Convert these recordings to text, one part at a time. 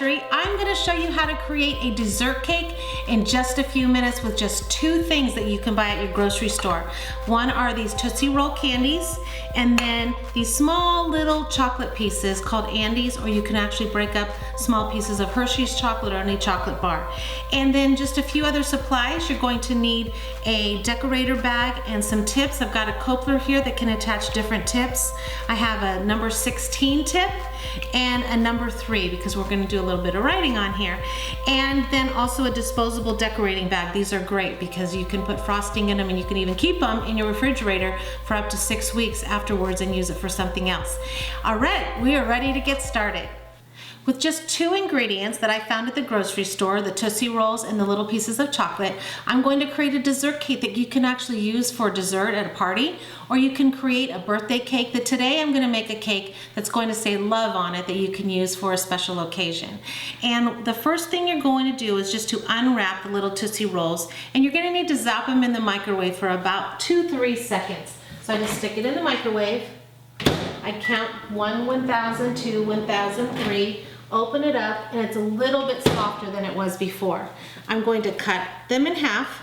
Factory. I'm going to show you how to create a dessert cake in just a few minutes with just two things that you can buy at your grocery store. One are these Tootsie Roll candies, and then these small little chocolate pieces called Andes, or you can actually break up small pieces of Hershey's chocolate or any chocolate bar. And then just a few other supplies. You're going to need a decorator bag and some tips. I've got a coupler here that can attach different tips. I have a number 16 tip and a number 3 because we're going to do a little bit of writing on here. And then also a disposable decorating bag. These are great because you can put frosting in them, and you can even keep them in your refrigerator for up to 6 weeks afterwards and use it for something else. All right, we are ready to get started. With just 2 ingredients that I found at the grocery store, the Tootsie Rolls and the little pieces of chocolate, I'm going to create a dessert cake that you can actually use for dessert at a party, or you can create a birthday cake. That today I'm going to make a cake that's going to say love on it that you can use for a special occasion. And the first thing you're going to do is just to unwrap the little Tootsie Rolls, and you're going to need to zap them in the microwave for about 2-3 seconds. So I just stick it in the microwave. I count 1 1000, 2 1003, open it up, and it's a little bit softer than it was before. I'm going to cut them in half,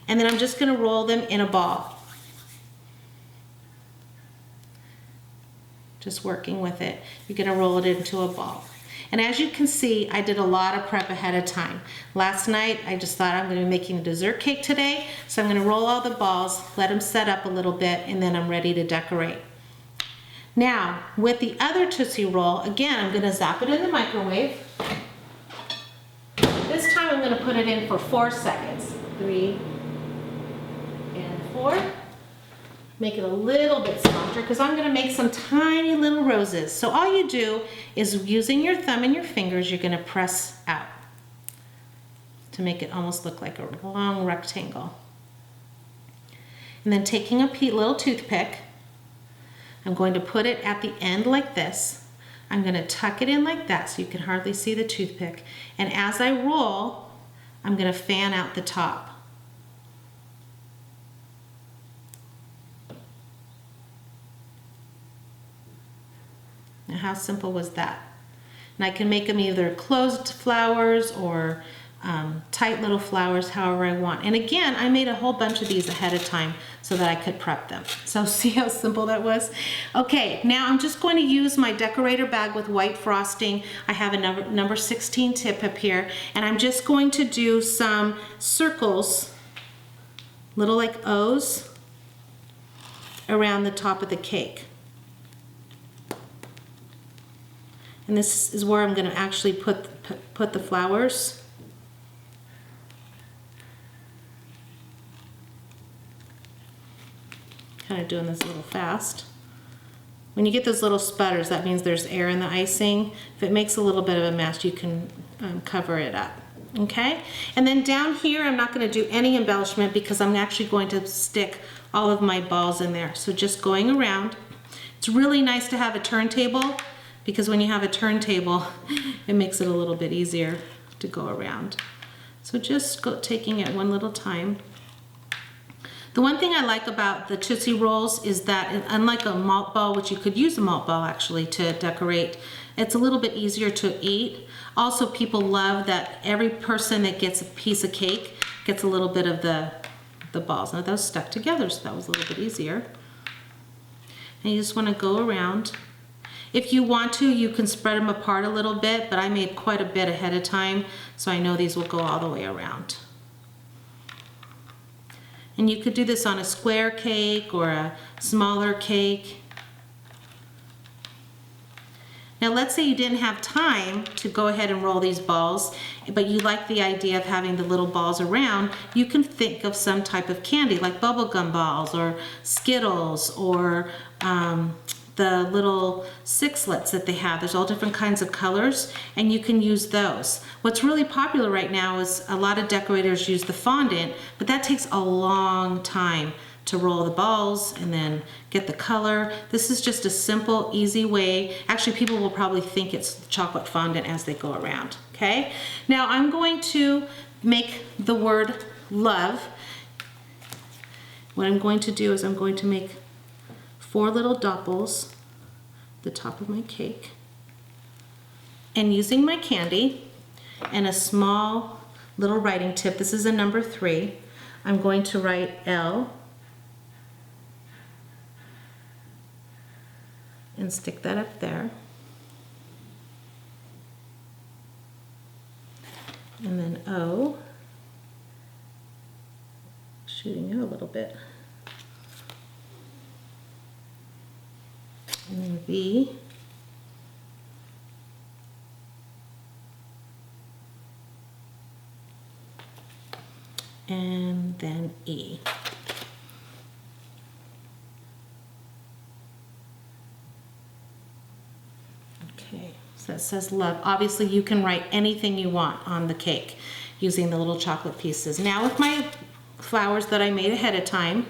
and then I'm just going to roll them in a ball. Just working with it. You're going to roll it into a ball. And as you can see, I did a lot of prep ahead of time. Last night, I just thought I'm going to be making a dessert cake today, so I'm going to roll all the balls, let them set up a little bit, and then I'm ready to decorate. Now, with the other Tootsie Roll, again, I'm going to zap it in the microwave. This time I'm going to put it in for 4 seconds. 3 and 4. Make it a little bit softer because I'm going to make some tiny little roses. So all you do is, using your thumb and your fingers, you're going to press out to make it almost look like a long rectangle. And then taking a little toothpick, I'm going to put it at the end like this. I'm going to tuck it in like that so you can hardly see the toothpick. And as I roll, I'm going to fan out the top. Now, how simple was that? And I can make them either closed flowers or tight little flowers, however I want. And again, I made a whole bunch of these ahead of time so that I could prep them. So see how simple that was? Okay, now I'm just going to use my decorator bag with white frosting. I have a number 16 tip up here, and I'm just going to do some circles, little like O's, around the top of the cake. And this is where I'm going to actually put the flowers. Kind of doing this a little fast. When you get those little sputters, that means there's air in the icing. If it makes a little bit of a mess, you can cover it up. Okay? And then down here, I'm not going to do any embellishment because I'm actually going to stick all of my balls in there. So just going around. It's really nice to have a turntable because when you have a turntable, it makes it a little bit easier to go around. So just taking it one little time. The one thing I like about the Tootsie Rolls is that, unlike a malt ball, which you could use a malt ball actually to decorate, it's a little bit easier to eat. Also, people love that every person that gets a piece of cake gets a little bit of the balls. Now those stuck together, so that was a little bit easier. And you just want to go around. If you want to, you can spread them apart a little bit, but I made quite a bit ahead of time, so I know these will go all the way around. And you could do this on a square cake or a smaller cake. Now let's say you didn't have time to go ahead and roll these balls, but you like the idea of having the little balls around. You can think of some type of candy like bubblegum balls or Skittles or the little sixlets that they have. There's all different kinds of colors, and you can use those. What's really popular right now is a lot of decorators use the fondant, but that takes a long time to roll the balls and then get the color. This is just a simple, easy way. Actually, people will probably think it's chocolate fondant as they go around, okay? Now I'm going to make the word love. What I'm going to do is I'm going to make 4 little doppels at the top of my cake. And using my candy and a small little writing tip, this is a number 3, I'm going to write L and stick that up there. And then O, shooting out a little bit. And then V. And then E. Okay, so it says love. Obviously you can write anything you want on the cake using the little chocolate pieces. Now with my flowers that I made ahead of time,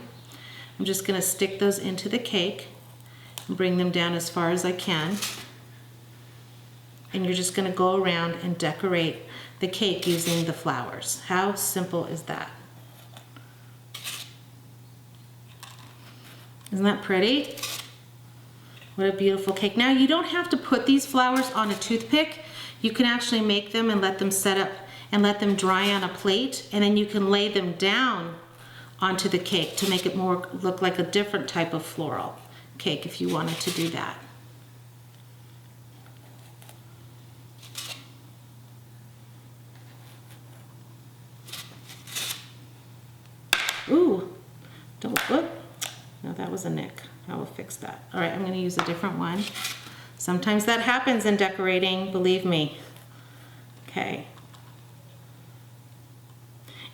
I'm just gonna stick those into the cake and bring them down as far as I can. And you're just gonna go around and decorate the cake using the flowers. How simple is that? Isn't that pretty? What a beautiful cake. Now you don't have to put these flowers on a toothpick. You can actually make them and let them set up and let them dry on a plate, and then you can lay them down onto the cake to make it more look like a different type of floral cake if you wanted to do that. Ooh, don't look. No, that was a nick. I will fix that. All right, I'm going to use a different one. Sometimes that happens in decorating, believe me. Okay.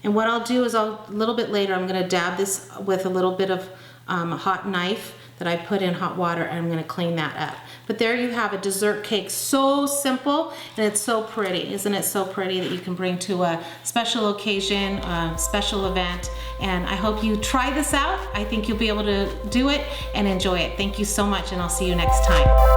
And what I'll do is a little bit later, I'm going to dab this with a little bit of a hot knife that I put in hot water, and I'm going to clean that up. But there you have a dessert cake. So simple, and it's so pretty. Isn't it so pretty that you can bring to a special occasion, special event? And I hope you try this out. I think you'll be able to do it and enjoy it. Thank you so much, and I'll see you next time.